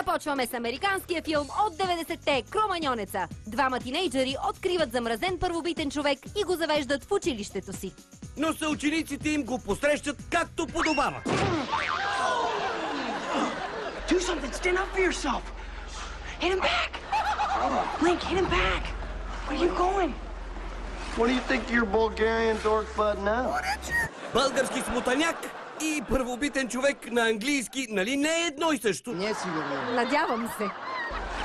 Започваме с американския филм от 90-те «Кроманьонеца». Двама тинейджери откриват замразен първобитен човек и го завеждат в училището си. Но съучениците им го посрещат както подобава. Do something, stand up for yourself. Hit him back. Link, hit him back. Where are you going? What do you think of your Bulgarian dork bud now? Български смутаняк и първобитен човек на английски, нали не е едно и също? Не е сигурно. Надявам се.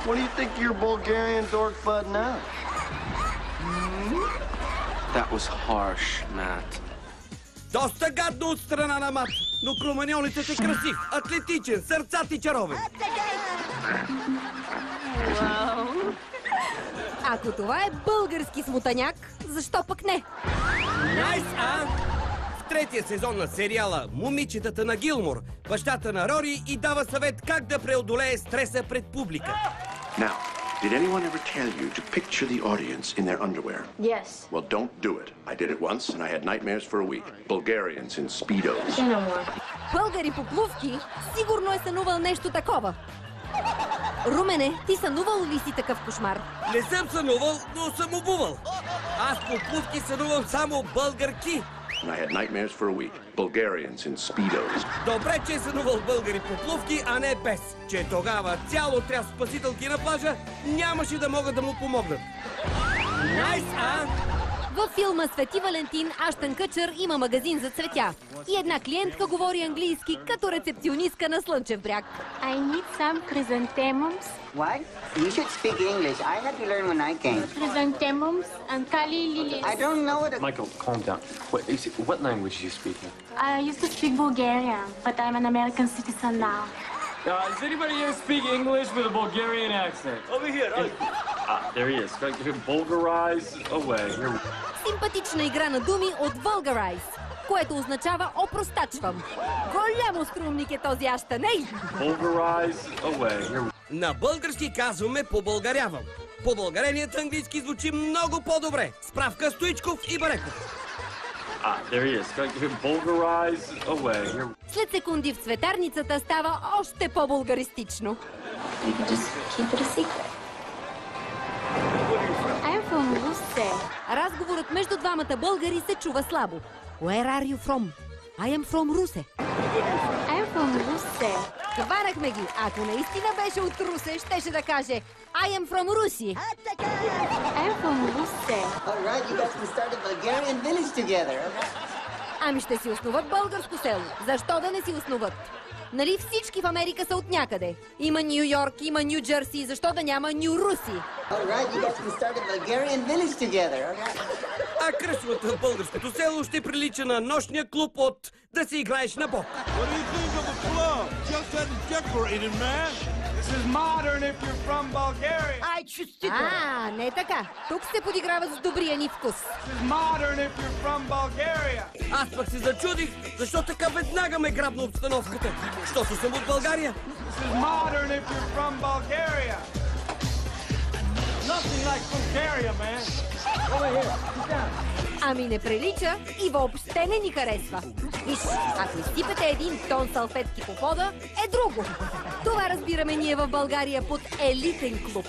What do you think of your Bulgarian dork bud now? That was harsh, Matt. Доста гадно от страна на Мат, но Кроманьонецът е красив, атлетичен, сърцат и чаровен. Ако това е български смутаняк, защо пък не? Найс, а? В третия сезон на сериала момичетата на Гилмор, бащата на Рори и дава съвет как да преодолее стреса пред публика. Now, did anyone ever tell you to picture the audience in their underwear? Yes. Well, don't do it. I did it once and I had nightmares for a week. Bulgarians in Speedos. Say no more. Българи по плувки сигурно е сънувал нещо такова. Румене, ти сънувал ли си такъв кошмар? Не съм сънувал, но съм обувал. Аз по плувки сънувам само българки. And I had nightmares for a week. Bulgarians in Speedos. Добре, че е сънувал българи по плувки, а не без. Че тогава цял отряд спасителки на плажа нямаше да могат да му помогнат. Найс, а? Във филма Свети Валентин Аштън Къчър има магазин за цветя. И една клиентка говори английски като рецепционистка на Слънчев бряг. I need some chrysanthemums. What? You should speak English. I had to learn when I came. Chrysanthemums and kali lilies. I don't know what. Michael, calm down. What language are you speaking? I used to speak Bulgarian, but I'm an American citizen now. Does anybody here speak English with a Bulgarian accent? Over here. There he is. Bulgarize away. Here. Симпатична игра на думи от Vulgarize, което означава опростачвам. Голям острумник е този Аштън, ей! Bulgarize away. Here. На български казваме побългарявам. Побългареният английски звучи много по-добре. Справка Стоичков и Бареков. There he is. Bulgarize away. Here. След секунди в цветарницата става още по-булгаристично. You can just keep it a secret. I'm from Russe. Разговорът между двамата българи се чува слабо. Where are you from? I am from Русе. I'm from Russe. Хванахме ги. Ако наистина беше от Русе, щеше да каже I am from Руси. I'm from Russe. All right, you guys can start a Bulgarian village together. Ами ще си основат българско село. Защо да не си основат? Нали всички в Америка са от някъде? Има Ню Йорк, има Ню Джерси, защо да няма Ню Руси? All right, you guys can start a Bulgarian village together. All right. А кръчмата в българското село ще прилича на нощния клуб от да си играеш на бок. What do you think of a club? Just hadn't decorated, man. This is modern if you're from Bulgaria. Не така. Тук се подиграват с добрия ни вкус. This is modern if you're from Bulgaria. Аз пък се зачудих, защо така веднага ме грабна обстановката. Щото съм от България. This is modern if you're from Bulgaria. Nothing like Bulgaria, man. Over here, sit down. Ами не прилича и въобще не ни харесва. Виж, ако изсипете един тон салфетки по пода, е друго. Това разбираме ние в България под елитен клуб.